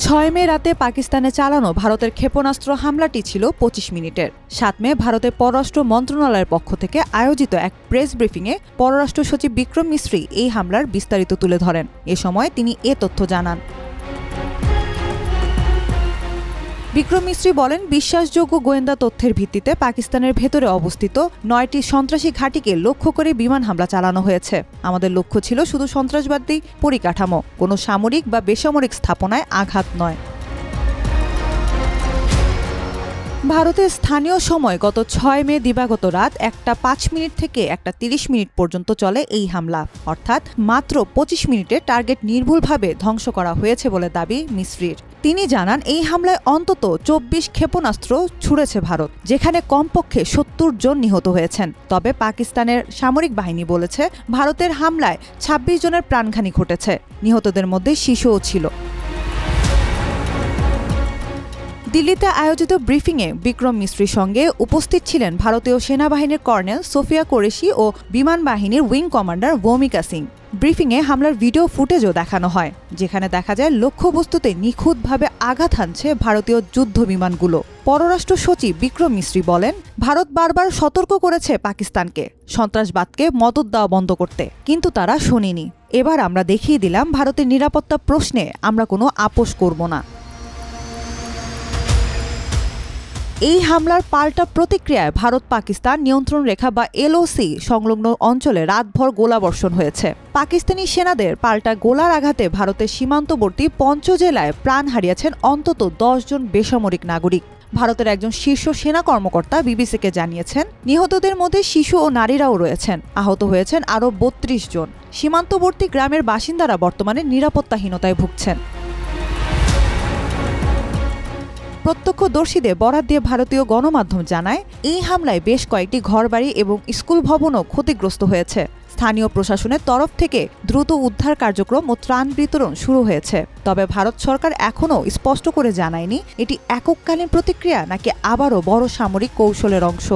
6 মে রাতে পাকিস্তানে চালানো ভারতের ক্ষেপণাস্ত্র হামলাটি ছিল 25 মিনিটের। 7 মে ভারতের পররাষ্ট্র মন্ত্রণালয়ের পক্ষ থেকে আয়োজিত এক প্রেস ব্রিফিংয়ে পররাষ্ট্র সচিব বিক্রম মিশ্রি এই হামলার বিস্তারিত তুলে ধরেন। এ সময় তিনি এ তথ্য জানান। বিক্রম মিশ্রি বলেন, বিশ্বাসযোগ্য গোয়েন্দা তথ্যের ভিত্তিতে পাকিস্তানের ভেতরে অবস্থিত 9টি সন্ত্রাসী ঘাঁটিকে লক্ষ্য করে বিমান হামলা চালানো হয়েছে। আমাদের লক্ষ্য ছিল শুধু সন্ত্রাসবাদী পরিকাঠামো, কোনো সামরিক বা বেসামরিক স্থাপনায় আঘাত নয়। ভারতের স্থানীয় সময় গত 6 মে দিবাগত রাত 1:05 থেকে 1:30 পর্যন্ত চলে এই হামলা, অর্থাৎ মাত্র 25 মিনিটে টার্গেট নির্ভুলভাবে ধ্বংস করা হয়েছে বলে দাবি মিশ্রির। তিনি জানান, এই হামলায় অন্তত 24 ক্ষেপণাস্ত্র ছুড়েছে ভারত, যেখানে কমপক্ষে 70 জন নিহত হয়েছেন। তবে পাকিস্তানের সামরিক বাহিনী বলেছে, ভারতের হামলায় 26 জনের প্রাণহানি ঘটেছে। নিহতদের মধ্যে শিশুও ছিল। দিল্লিতে আয়োজিত ব্রিফিংয়ে বিক্রম মিশ্রির সঙ্গে উপস্থিত ছিলেন ভারতীয় সেনাবাহিনীর কর্নেল সোফিয়া কোরেশি ও বিমান বাহিনীর উইং কমান্ডার ভৌমিকা সিং। ব্রিফিংয়ে হামলার ভিডিও ফুটেজও দেখানো হয়, যেখানে দেখা যায় লক্ষ্যবস্তুতে নিখুঁতভাবে আঘাত হানছে ভারতীয় যুদ্ধ বিমানগুলো। পররাষ্ট্র সচিব বিক্রম মিশ্রি বলেন, ভারত বারবার সতর্ক করেছে পাকিস্তানকে সন্ত্রাসবাদকে মদদ দেওয়া বন্ধ করতে, কিন্তু তারা শোনেনি। এবার আমরা দেখিয়ে দিলাম, ভারতের নিরাপত্তা প্রশ্নে আমরা কোনো আপোষ করব না। এই হামলার পাল্টা প্রতিক্রিয়ায় ভারত পাকিস্তান নিয়ন্ত্রণ রেখা বা এলওসি সংলগ্ন অঞ্চলে রাতভর গোলাবর্ষণ হয়েছে। পাকিস্তানি সেনাদের পাল্টা গোলার আঘাতে ভারতের সীমান্তবর্তী 5 জেলায় প্রাণ হারিয়েছেন অন্তত 10 জন বেসামরিক নাগরিক। ভারতের একজন শীর্ষ সেনা কর্মকর্তা বিবিসিকে জানিয়েছেন, নিহতদের মধ্যে শিশু ও নারীরাও রয়েছেন। আহত হয়েছেন আরও 32 জন। সীমান্তবর্তী গ্রামের বাসিন্দারা বর্তমানে নিরাপত্তাহীনতায় ভুগছেন। প্রত্যক্ষদর্শীদের বরাত দিয়ে ভারতীয় গণমাধ্যম জানায়, এই হামলায় বেশ কয়েকটি ঘরবাড়ি এবং স্কুল ভবনও ক্ষতিগ্রস্ত হয়েছে। স্থানীয় প্রশাসনের তরফ থেকে দ্রুত উদ্ধার কার্যক্রম ও ত্রাণ বিতরণ শুরু হয়েছে। তবে ভারত সরকার এখনও স্পষ্ট করে জানায়নি এটি এককালীন প্রতিক্রিয়া নাকি আবারও বড় সামরিক কৌশলের অংশ।